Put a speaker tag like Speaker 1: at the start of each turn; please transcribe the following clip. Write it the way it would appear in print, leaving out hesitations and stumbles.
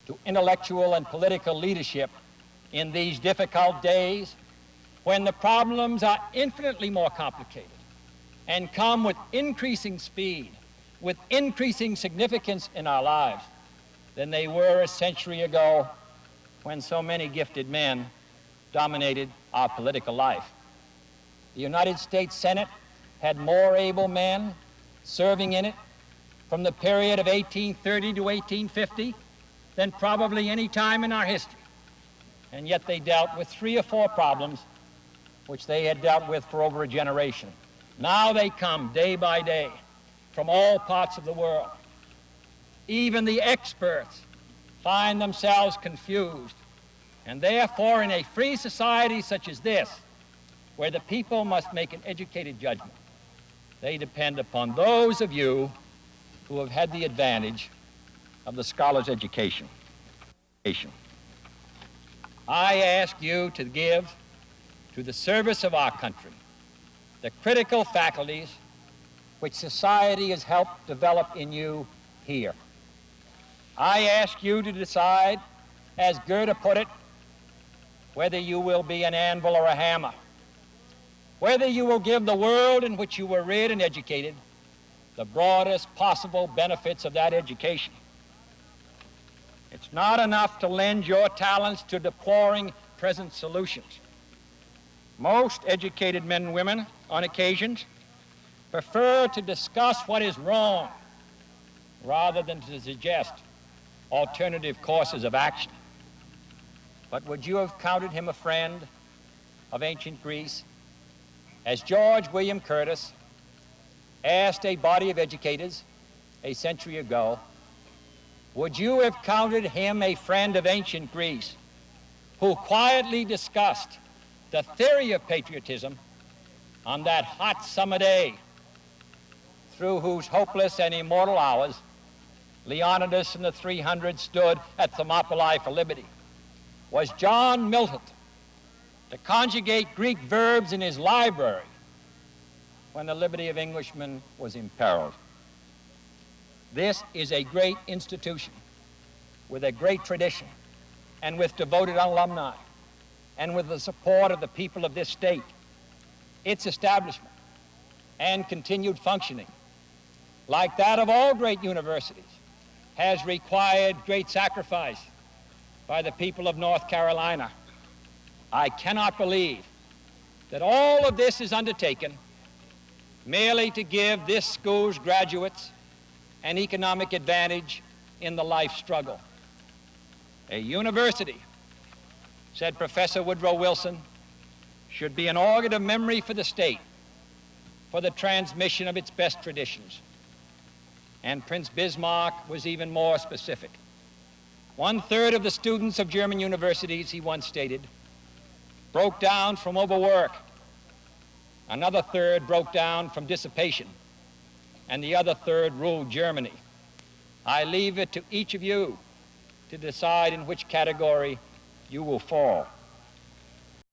Speaker 1: to intellectual and political leadership in these difficult days when the problems are infinitely more complicated and come with increasing speed, with increasing significance in our lives than they were a century ago when so many gifted men dominated our political life. The United States Senate had more able men serving in it from the period of 1830 to 1850 than probably any time in our history. And yet they dealt with 3 or 4 problems which they had dealt with for over a generation. Now they come day by day from all parts of the world. Even the experts find themselves confused. And therefore, in a free society such as this, where the people must make an educated judgment, they depend upon those of you who have had the advantage of the scholar's education. I ask you to give to the service of our country the critical faculties which society has helped develop in you here. I ask you to decide, as Goethe put it, whether you will be an anvil or a hammer, whether you will give the world in which you were reared and educated the broadest possible benefits of that education. It's not enough to lend your talents to deploring present solutions. Most educated men and women, on occasions, prefer to discuss what is wrong rather than to suggest alternative courses of action. But would you have counted him a friend of ancient Greece? As George William Curtis asked a body of educators a century ago, would you have counted him a friend of ancient Greece who quietly discussed the theory of patriotism on that hot summer day through whose hopeless and immortal hours Leonidas and the 300 stood at Thermopylae for liberty? Was John Milton to conjugate Greek verbs in his library when the liberty of Englishmen was imperiled? This is a great institution with a great tradition and with devoted alumni and with the support of the people of this state. Its establishment and continued functioning, like that of all great universities, has required great sacrifice by the people of North Carolina. I cannot believe that all of this is undertaken merely to give this school's graduates an economic advantage in the life struggle. A university, said Professor Woodrow Wilson, should be an organ of memory for the state, for the transmission of its best traditions. And Prince Bismarck was even more specific. 1/3 of the students of German universities, he once stated, broke down from overwork. Another 1/3 broke down from dissipation, and the other 1/3 ruled Germany. I leave it to each of you to decide in which category you will fall.